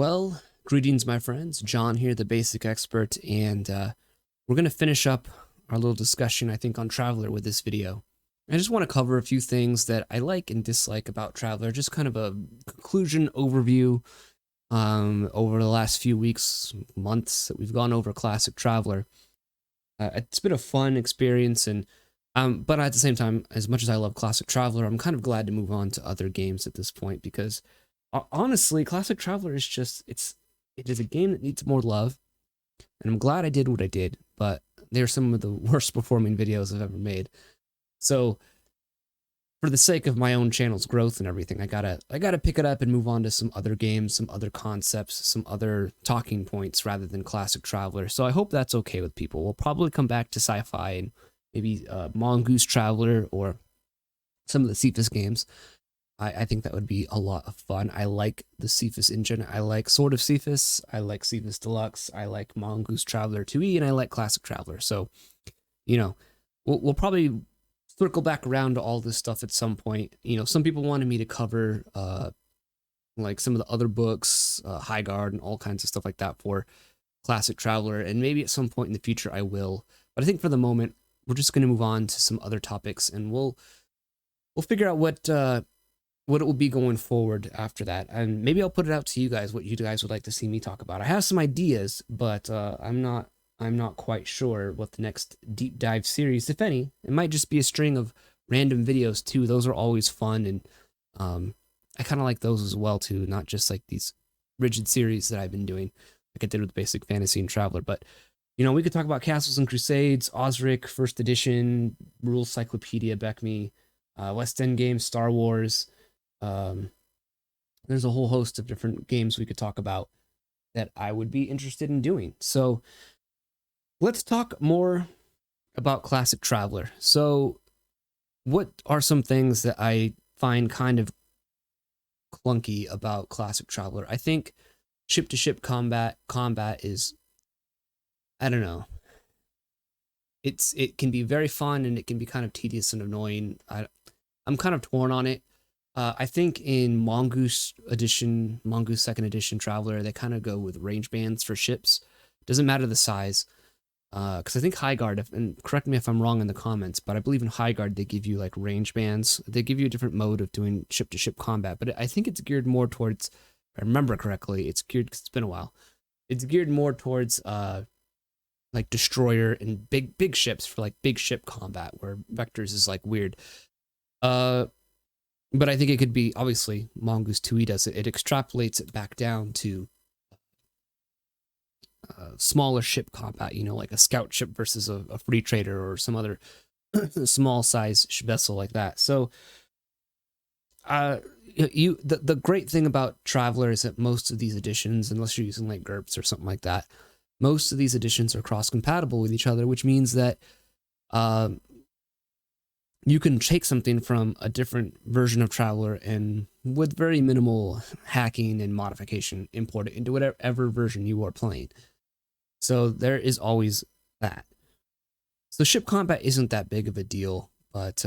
Well, greetings, my friends. John here, the basic expert, and we're going to finish up our little discussion, I think, on Traveler with this video. I just want to cover a few things that I like and dislike about Traveler, just kind of a conclusion overview over the last few weeks, months that we've gone over Classic Traveler. It's been a fun experience, and but at the same time, as much as I love Classic Traveler, I'm kind of glad to move on to other games at this point because honestly, Classic Traveler is just it is a game that needs more love, and I'm glad I did what I did. But they're some of the worst performing videos I've ever made. So, for the sake of my own channel's growth and everything, I gotta pick it up and move on to some other games, some other concepts, some other talking points rather than Classic Traveler. So I hope that's okay with people. We'll probably come back to sci-fi and maybe Mongoose Traveler or some of the Cephas games. I think that would be a lot of fun. I like the Cephas engine. I like Sword of Cephas. I like Cephas Deluxe. I like Mongoose Traveler 2E, and I like Classic Traveler. So, you know, we'll probably circle back around to all this stuff at some point. You know, some people wanted me to cover like some of the other books, High Guard, and all kinds of stuff like that for Classic Traveler, and maybe at some point in the future I will. But I think for the moment, we're just going to move on to some other topics, and we'll figure out what it will be going forward after that. And maybe I'll put it out to you guys what you guys would like to see me talk about. I have some ideas, but I'm not quite sure what the next deep dive series, if any. It might just be a string of random videos too. Those are always fun, and I kind of like those as well too, not just like these rigid series that I've been doing like I did with Basic Fantasy and Traveler. But you know, we could talk about Castles and Crusades, Osric, First Edition, Rules Cyclopedia, Beckme, West End games, Star Wars. There's a whole host of different games we could talk about that I would be interested in doing. So let's talk more about Classic Traveler. So what are some things that I find kind of clunky about Classic Traveler? I think ship-to-ship combat is, I don't know. It can be very fun and it can be kind of tedious and annoying. I'm kind of torn on it. I think in Mongoose Second Edition Traveler, they kind of go with range bands for ships. Doesn't matter the size. Because I think High Guard, and correct me if I'm wrong in the comments, but I believe in High Guard they give you like range bands. They give you a different mode of doing ship-to-ship combat, but I think it's geared more towards, if I remember correctly, it's geared, because it's been a while, it's geared more towards like destroyer and big ships for like big ship combat, where vectors is like weird. But I think it could be, obviously, Mongoose 2E does it. It extrapolates it back down to smaller ship combat, you know, like a scout ship versus a free trader or some other small size vessel like that. So, the great thing about Traveler is that most of these editions, unless you're using like GURPS or something like that, most of these editions are cross-compatible with each other, which means that you can take something from a different version of Traveler and with very minimal hacking and modification import it into whatever version you are playing. So there is always that. So ship combat isn't that big of a deal, but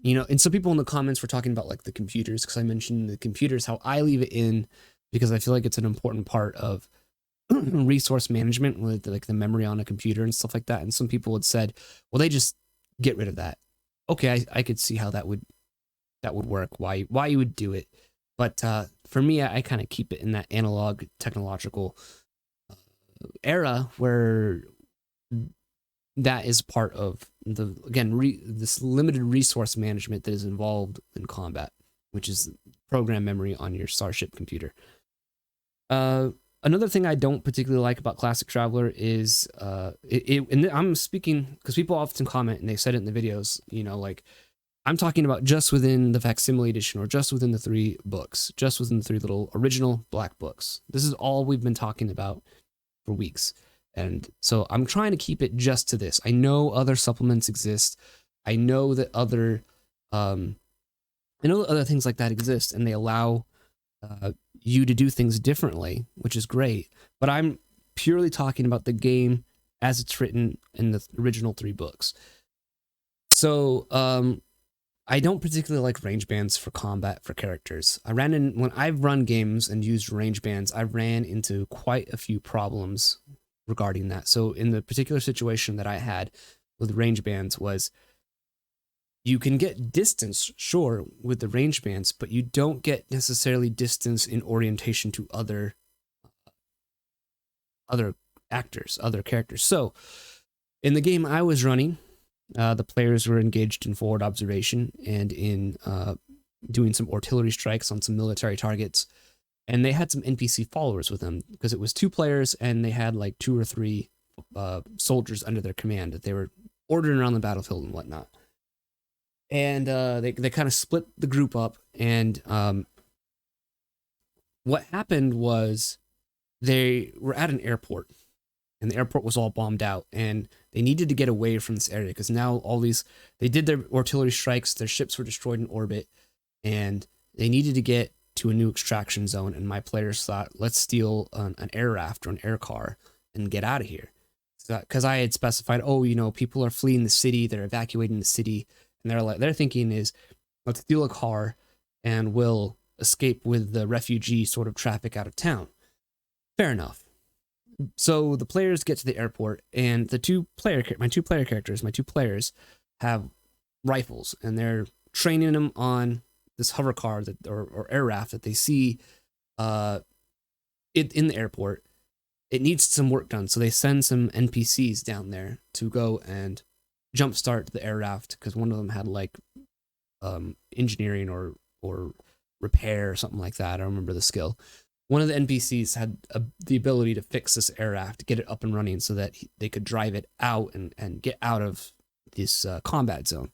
you know, and some people in the comments were talking about like the computers, because I mentioned the computers, how I leave it in because I feel like it's an important part of resource management with like the memory on a computer and stuff like that. And some people had said, well, they just get rid of that. Okay, I could see how that would work, why you would do it. But for me, I kind of keep it in that analog technological era where that is part of the, again, this limited resource management that is involved in combat, which is program memory on your Starship computer. Another thing I don't particularly like about Classic Traveler is, and I'm speaking because people often comment and they said it in the videos, you know, like I'm talking about just within the facsimile edition or just within the 3 books, just within the 3 little original black books. This is all we've been talking about for weeks. And so I'm trying to keep it just to this. I know other supplements exist. I know that other things like that exist, and they allow you to do things differently, which is great. But I'm purely talking about the game as it's written in the original 3 books. So I don't particularly like range bands for combat for characters. When I've run games and used range bands, I ran into quite a few problems regarding that. So in the particular situation that I had with range bands was you can get distance, sure, with the range bands, but you don't get necessarily distance in orientation to other actors, other characters. So in the game I was running, the players were engaged in forward observation and in doing some artillery strikes on some military targets. And they had some NPC followers with them because it was 2 players and they had like 2 or 3 soldiers under their command that they were ordering around the battlefield and whatnot. And they kind of split the group up. And what happened was they were at an airport and the airport was all bombed out and they needed to get away from this area because now they did their artillery strikes, their ships were destroyed in orbit, and they needed to get to a new extraction zone. And my players thought, let's steal an air raft or an air car and get out of here. Because I had specified, people are fleeing the city, they're evacuating the city, and their thinking is, let's steal a car and we'll escape with the refugee sort of traffic out of town. Fair enough. So the players get to the airport, and my two player characters have rifles, and they're training them on this hover car or air raft that they see in the airport. It needs some work done, so they send some NPCs down there to go and jumpstart the air raft because one of them had like engineering or repair or something like that. I don't remember the skill. One of the NPCs had the ability to fix this air raft, get it up and running so that they could drive it out and get out of this combat zone.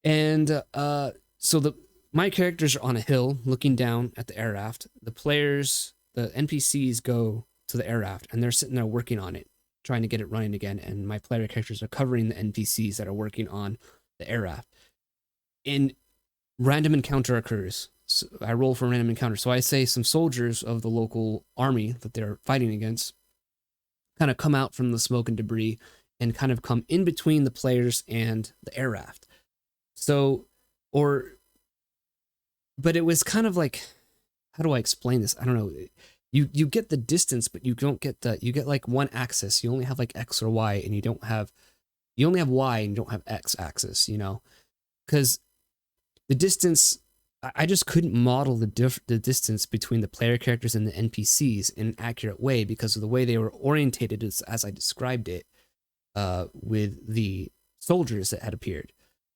And so my characters are on a hill looking down at the air raft. The NPCs go to the air raft and they're sitting there working on it, trying to get it running again. And my player characters are covering the NPCs that are working on the air raft. And random encounter occurs. So I roll for a random encounter. So I say some soldiers of the local army that they're fighting against kind of come out from the smoke and debris and kind of come in between the players and the air raft. But it was kind of like, how do I explain this? I don't know. You get the distance, but you don't get you get like one axis. You only have like X or Y, and you only have Y and you don't have X axis, because the distance, I just couldn't model the distance between the player characters and the NPCs in an accurate way because of the way they were orientated as I described it with the soldiers that had appeared.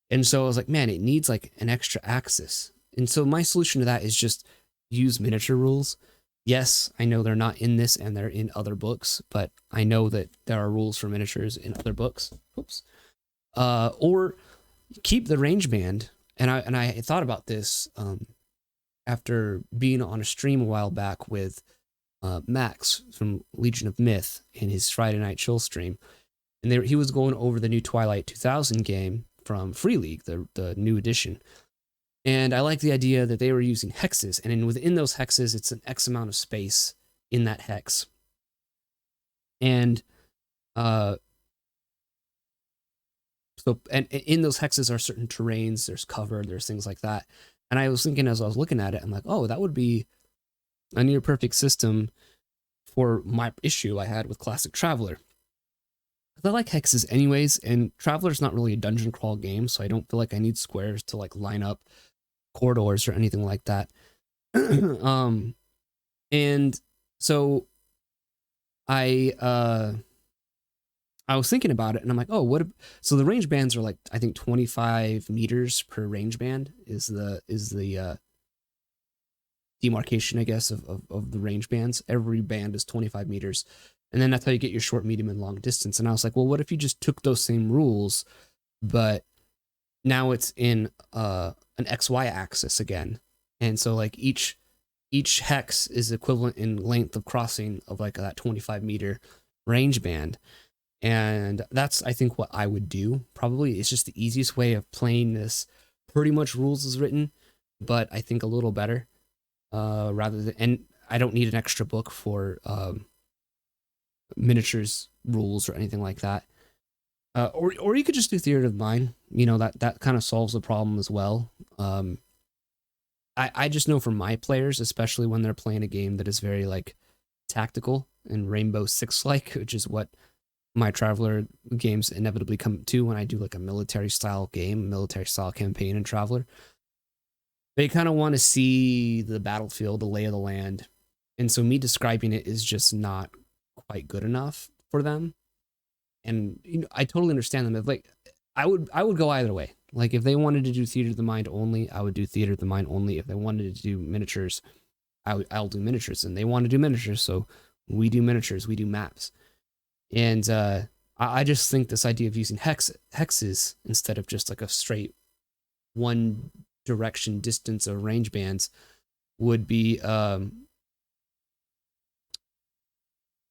And so I was like, man, it needs like an extra axis. And so my solution to that is just use miniature rules. Yes, I know they're not in this and they're in other books, but I know that there are rules for miniatures in other books. Oops. Or keep the range band. And I thought about this after being on a stream a while back with Max from Legion of Myth in his Friday Night Chill stream. And he was going over the new Twilight 2000 game from Free League, the new edition. And I like the idea that they were using hexes, and within those hexes, it's an X amount of space in that hex. And and in those hexes are certain terrains, there's cover, there's things like that. And I was thinking as I was looking at it, I'm like, oh, that would be a near perfect system for my issue I had with Classic Traveler. Because I like hexes anyways, and Traveler's not really a dungeon crawl game, so I don't feel like I need squares to like line up corridors or anything like that. And so I was thinking about it, and I'm like, oh, so the range bands are like, I think 25 meters per range band is the demarcation, I guess, of the range bands. Every band is 25 meters. And then that's how you get your short, medium, and long distance. And I was like, well, what if you just took those same rules, but now it's in an XY axis again. And so like each hex is equivalent in length of crossing of like that 25 meter range band. And that's, I think, what I would do. Probably it's just the easiest way of playing this pretty much rules as written, but I think a little better. And I don't need an extra book for miniatures rules or anything like that. Or you could just do theater of the mind. You know, that kind of solves the problem as well. I just know for my players, especially when they're playing a game that is very like tactical and Rainbow Six like, which is what my Traveler games inevitably come to when I do like a military style game, military style campaign in Traveler. They kind of want to see the battlefield, the lay of the land. And so me describing it is just not quite good enough for them. And you know, I totally understand them. If like I would go either way. Like if they wanted to do theater of the mind only, I would do theater of the mind only. If they wanted to do miniatures, I'll do miniatures. And they want to do miniatures, so we do miniatures, we do maps. And I just think this idea of using hexes instead of just like a straight one direction distance of range bands would be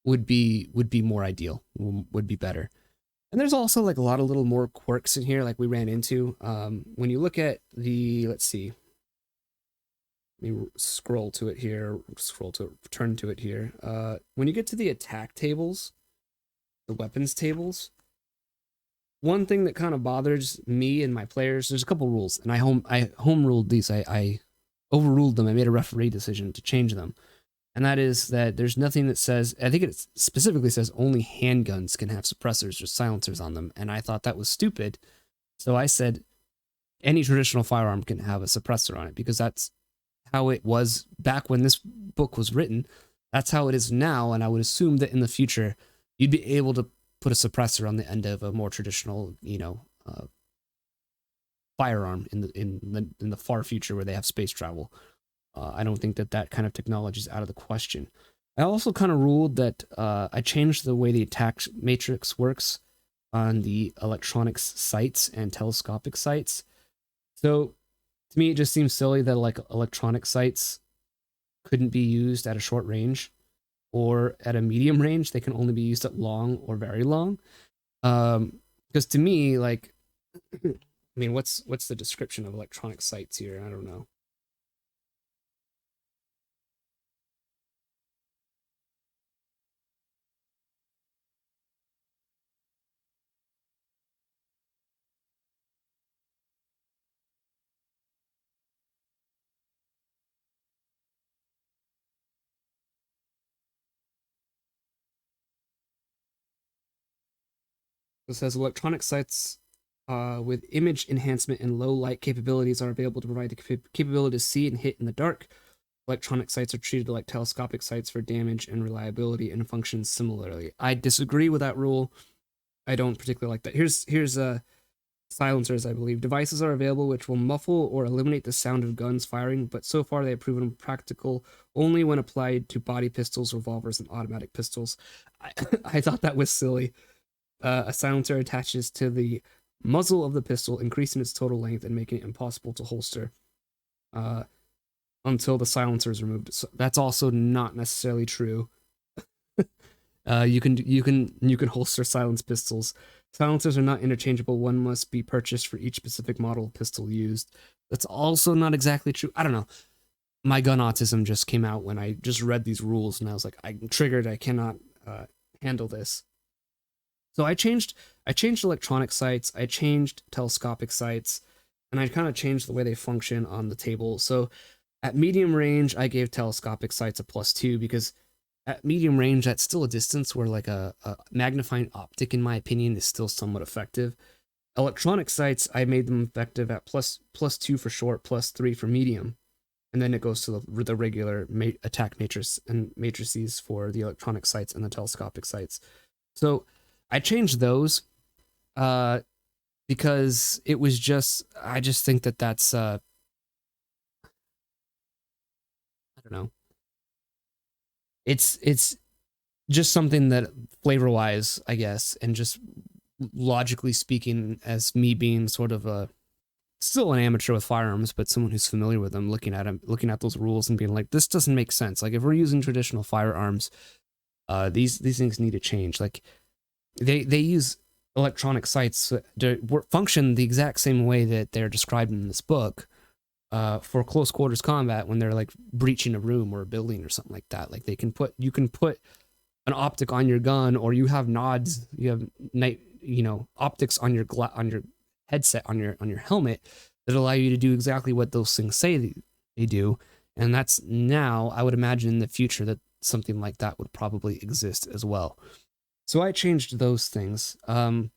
more ideal, would be better. And there's also like a lot of little more quirks in here like we ran into. When you look at the, let's see, let me scroll to it here, return to it here. When you get to the attack tables, the weapons tables, one thing that kind of bothers me and my players, there's a couple rules, and I home ruled these. I overruled them. I made a referee decision to change them. And that is that there's nothing that says, I think it specifically says only handguns can have suppressors or silencers on them. And I thought that was stupid. So I said any traditional firearm can have a suppressor on it because that's how it was back when this book was written. That's how it is now. And I would assume that in the future, you'd be able to put a suppressor on the end of a more traditional, firearm in the far future where they have space travel. I don't think that kind of technology is out of the question. I also kind of ruled that I changed the way the attack matrix works on the electronics sights and telescopic sights. So to me, it just seems silly that like electronic sights couldn't be used at a short range or at a medium range. They can only be used at long or very long. Because to me, like, I mean, what's the description of electronic sights here? I don't know. It says electronic sights with image enhancement and low light capabilities are available to provide the capability to see and hit in the dark. Electronic sights are treated like telescopic sights for damage and reliability and function similarly. I disagree with that rule. I don't particularly like that. Here's silencers, I believe. Devices are available which will muffle or eliminate the sound of guns firing, but so far they have proven practical only when applied to body pistols, revolvers, and automatic pistols. I thought that was silly. A silencer attaches to the muzzle of the pistol, increasing its total length and making it impossible to holster until the silencer is removed. So that's also not necessarily true. You can holster silenced pistols. Silencers are not interchangeable. One must be purchased for each specific model of pistol used. That's also not exactly true. I don't know. My gun autism just came out when I just read these rules, and I was like, I'm triggered. I cannot handle this. So I changed electronic sights, I changed telescopic sights, and I kind of changed the way they function on the table. So at medium range, I gave telescopic sights a +2 because at medium range, that's still a distance where like a magnifying optic, in my opinion, is still somewhat effective. Electronic sights, I made them effective at +2 for short, +3 for medium. And then it goes to the regular attack matrix and matrices for the electronic sights and the telescopic sights. So I changed those because it was just, I just think that's, I don't know. It's just something that flavor wise, I guess, and just logically speaking, as me being sort of a still an amateur with firearms, but someone who's familiar with them, looking at those rules and being like, this doesn't make sense. Like if we're using traditional firearms, these things need to change. Like they use electronic sights to function the exact same way that they're described in this book for close quarters combat when they're like breaching a room or a building or something like that. Like you can put an optic on your gun, or you have nods, you have optics on your headset, on your helmet, that allow you to do exactly what those things say they do. And that's now, I would imagine in the future that something like that would probably exist as well. So I changed those things. Other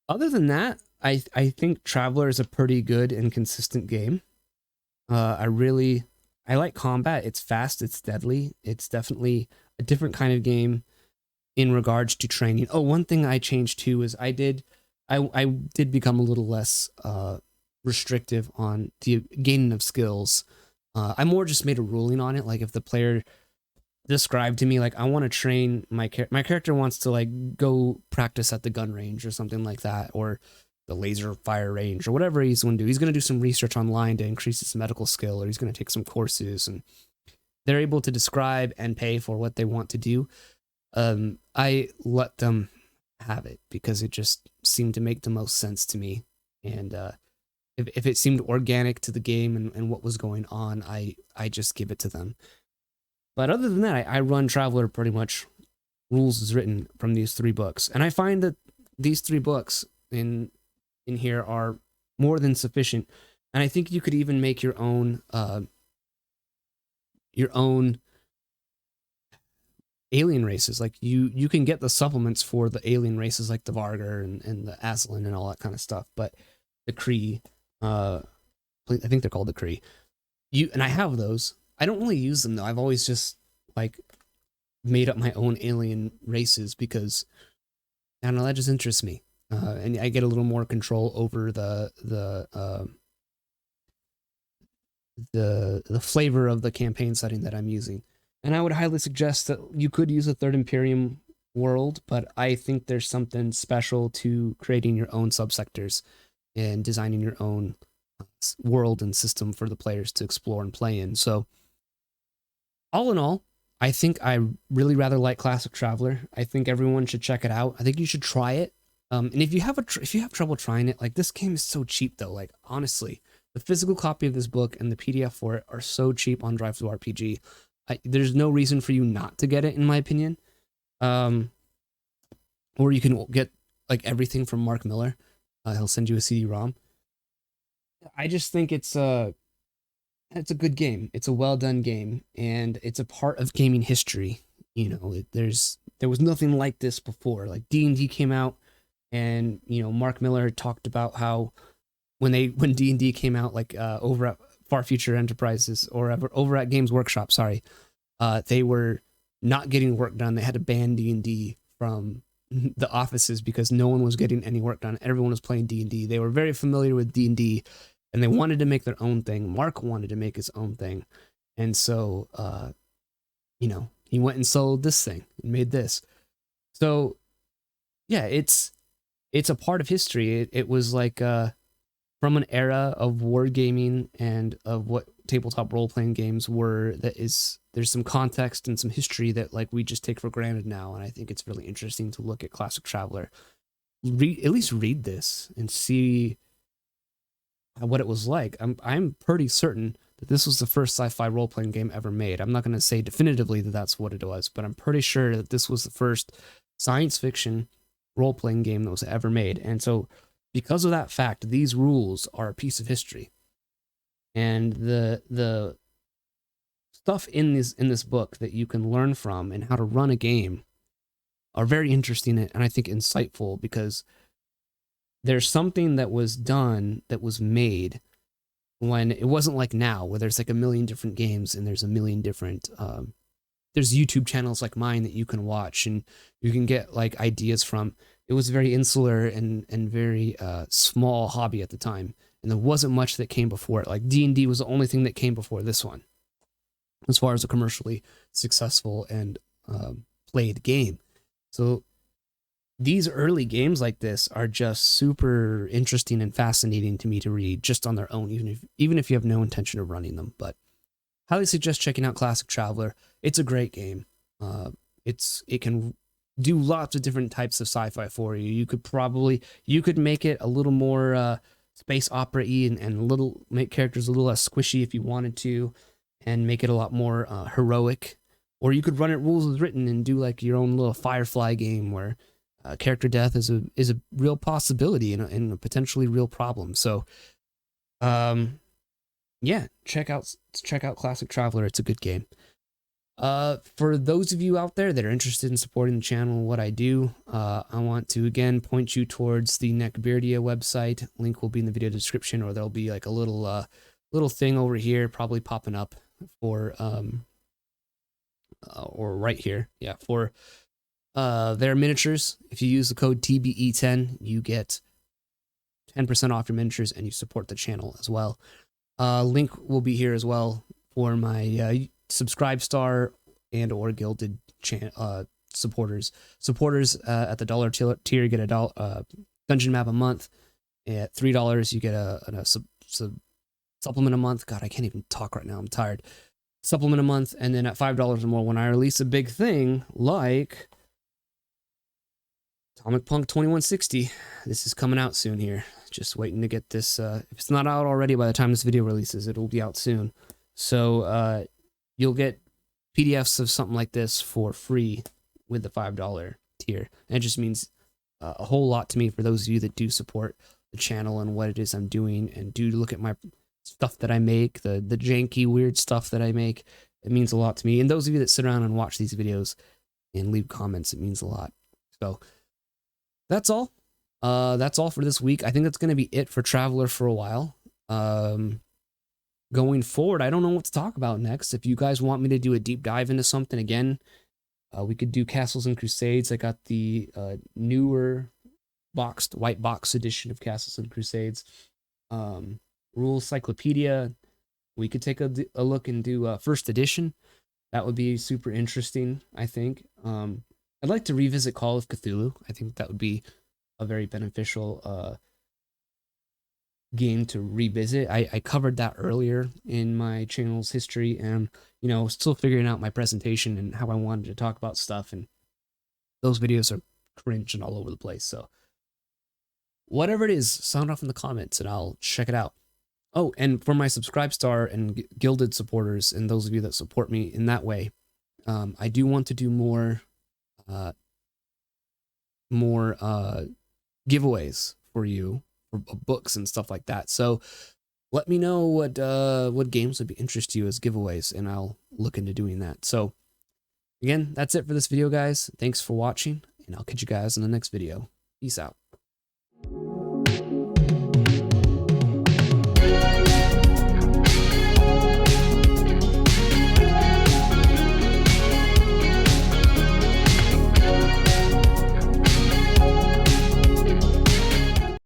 than that, I think Traveler is a pretty good and consistent game. I like combat. It's fast, it's deadly. It's definitely a different kind of game in regards to training. Oh, one thing I changed too is I did become a little less restrictive on the gaining of skills. I more just made a ruling on it. Like if the player described to me, like, I want to train my character wants to like go practice at the gun range or something like that, or the laser fire range, or whatever he's going to do. He's going to do some research online to increase his medical skill, or he's going to take some courses, and they're able to describe and pay for what they want to do. I let them have it because it just seemed to make the most sense to me. And if it seemed organic to the game and what was going on, I just give it to them. But other than that, I run Traveler pretty much rules as written from these 3 books. And I find that these 3 books in here are more than sufficient. And I think you could even make your own alien races. Like you can get the supplements for the alien races like the Vargar and the Aslan and all that kind of stuff. But the Kree, I think they're called the Kree. And I have those. I don't really use them though. I've always just like made up my own alien races because I don't know, that just interests me. And I get a little more control over the flavor of the campaign setting that I'm using. And I would highly suggest that you could use a Third Imperium world, but I think there's something special to creating your own subsectors and designing your own world and system for the players to explore and play in. So all in all, I think I really rather like Classic Traveler. I think everyone should check it out. I think you should try it. And if you have trouble trying it, like, this game is so cheap though. Like, honestly, the physical copy of this book and the PDF for it are so cheap on DriveThruRPG. There's no reason for you not to get it, in my opinion. Or you can get like everything from Mark Miller. He'll send you a CD-ROM. I just think it's a good game. It's a well done game, and it's a part of gaming history. You know, there was nothing like this before. Like D&D came out, and Mark Miller talked about how when D&D came out, like over at Far Future Enterprises or over at Games Workshop, sorry, they were not getting work done. They had to ban D&D from the offices because no one was getting any work done. Everyone was playing D&D. They were very familiar with D&D, and they wanted to make their own thing. Mark wanted to make his own thing, and so he went and sold this thing and made this. So yeah, it's a part of history. It was like from an era of wargaming and of what tabletop role-playing games were. There's some context and some history that like we just take for granted now, and I think it's really interesting to look at Classic Traveler. At least read this and see what it was like. I'm pretty certain that this was the first sci-fi role-playing game ever made. I'm not going to say definitively that that's what it was, but I'm pretty sure that this was the first science fiction role-playing game that was ever made. And so because of that fact, these rules are a piece of history. And the stuff in this book that you can learn from and how to run a game are very interesting and I think insightful, because there's something that was done, that was made, when it wasn't like now, where there's like a million different games and there's a million different there's YouTube channels like mine that you can watch and you can get like ideas from. It was very insular and very small hobby at the time, and there wasn't much that came before it. Like D&D was the only thing that came before this one, as far as a commercially successful and played game. So these early games like this are just super interesting and fascinating to me to read just on their own, even if you have no intention of running them. But highly suggest checking out Classic Traveler. It's a great game. It can do lots of different types of sci-fi for you. You could make it a little more space opera-y and make characters a little less squishy if you wanted to, and make it a lot more heroic. Or you could run it rules as written and do like your own little Firefly game where Character death is a real possibility and a potentially real problem. So, yeah, check out Classic Traveler. It's a good game. For those of you out there that are interested in supporting the channel and what I do, I want to again point you towards the Neckbeardia website. Link will be in the video description, or there'll be like a little thing over here probably popping up for or right here, yeah, for their miniatures. If you use the code TBE10, you get 10% off your miniatures and you support the channel as well. Link will be here as well for my Subscribe Star and or Gilded supporters. Supporters at the dollar tier get a dungeon map a month. At $3, you get a supplement a month. God, I can't even talk right now. I'm tired. Supplement a month, and then at $5 or more, when I release a big thing like Atomic Punk 2160, this is coming out soon here. Just waiting to get this. If it's not out already by the time this video releases, it'll be out soon. So you'll get PDFs of something like this for free with the $5 tier. And it just means a whole lot to me for those of you that do support the channel and what it is I'm doing, and do look at my stuff that I make, the janky, weird stuff that I make. It means a lot to me. And those of you that sit around and watch these videos and leave comments, it means a lot. So that's all. That's all for this week. I think that's going to be it for Traveler for a while. Going forward, I don't know what to talk about next. If you guys want me to do a deep dive into something again, we could do Castles and Crusades. I got the newer white box edition of Castles and Crusades. Rules Cyclopedia. We could take a look and do first edition. That would be super interesting, I think. I'd like to revisit Call of Cthulhu. I think that would be a very beneficial game to revisit. I covered that earlier in my channel's history, and you know, still figuring out my presentation and how I wanted to talk about stuff, and those videos are cringe and all over the place. So whatever it is, sound off in the comments and I'll check it out. Oh, and for my Subscribe Star and Gilded supporters, and those of you that support me in that way, I do want to do more giveaways for you, for books and stuff like that. So let me know what games would be interest you as giveaways, and I'll look into doing that. So again, that's it for this video, guys. Thanks for watching, and I'll catch you guys in the next video. Peace out.